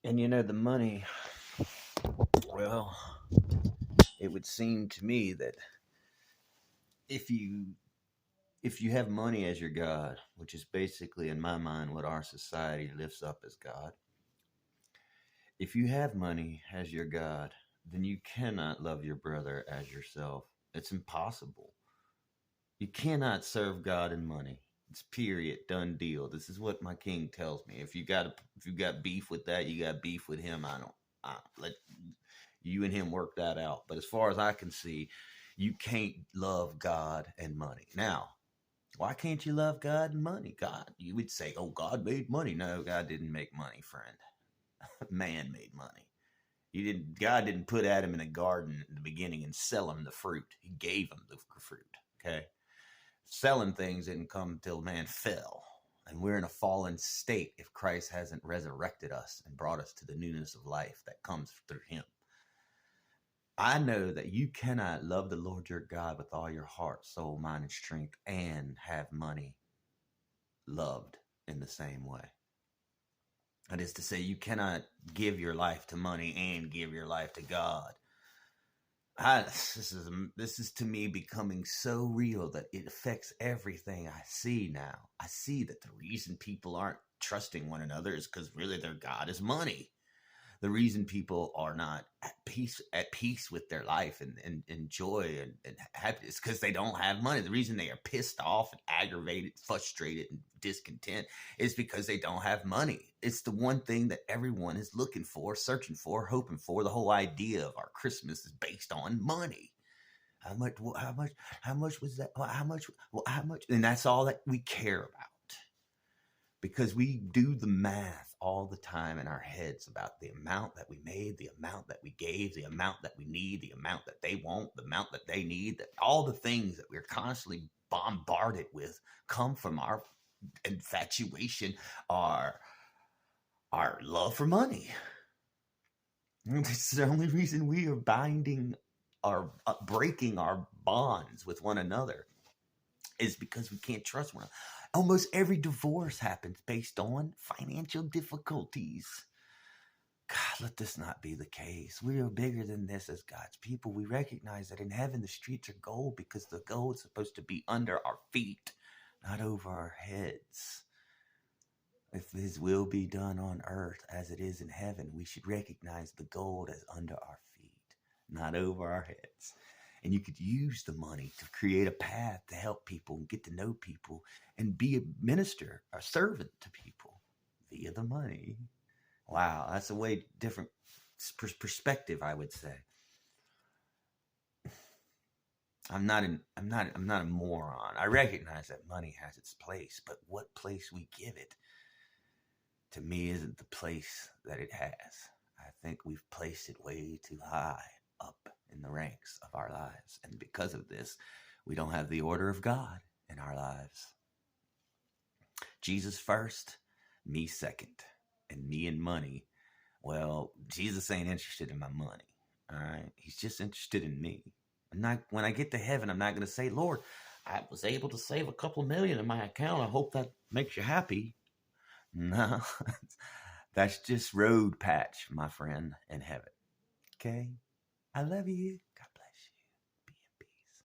And the money, well, it would seem to me that if you if you have money as your God, which is basically in my mind what our society lifts up as God, if you have money as your God, then you cannot love your brother as yourself. It's impossible. You cannot serve God and money. It's period, done deal. This is what my king tells me. If you got beef with that, you got beef with him. I let you and him work that out. But as far as I can see, you can't love God and money. Now, why can't you love God and money? God, you would say, oh, God made money. No, God didn't make money, friend. Man made money. God didn't put Adam in a garden in the beginning and sell him the fruit. He gave him the fruit. Okay. Selling things didn't come until man fell. And we're in a fallen state if Christ hasn't resurrected us and brought us to the newness of life that comes through him. I know that you cannot love the Lord your God with all your heart, soul, mind, and strength and have money loved in the same way. That is to say, you cannot give your life to money and give your life to God. This is to me becoming so real that it affects everything I see now. I see that the reason people aren't trusting one another is because really their God is money. The reason people are not at peace with their life and joy and happiness is because they don't have money. The reason they are pissed off and aggravated, frustrated, and discontent is because they don't have money. It's the one thing that everyone is looking for, searching for, hoping for. The whole idea of our Christmas is based on money. How much? How much was that? How much? How much? And that's all that we care about. Because we do the math all the time in our heads about the amount that we made, the amount that we gave, the amount that we need, the amount that they want, the amount that they need, that all the things that we're constantly bombarded with come from our infatuation, our love for money. It's the only reason we are breaking our bonds with one another is because we can't trust one another. Almost every divorce happens based on financial difficulties. God, let this not be the case. We are bigger than this as God's people. We recognize that in heaven, the streets are gold because the gold is supposed to be under our feet, not over our heads. If his will be done on earth as it is in heaven, we should recognize the gold as under our feet, not over our heads. And you could use the money to create a path to help people and get to know people and be a minister, a servant to people via the money. Wow, that's a way different perspective, I would say. I'm not a moron. I recognize that money has its place, but what place we give it, to me, isn't the place that it has. I think we've placed it way too high up in the ranks of our lives. And because of this, we don't have the order of God in our lives. Jesus first, me second, and me and money. Well, Jesus ain't interested in my money. All right. He's just interested in me. When I get to heaven, I'm not going to say, Lord, I was able to save a couple million in my account. I hope that makes you happy. No, that's just road patch, my friend, in heaven. Okay. I love you.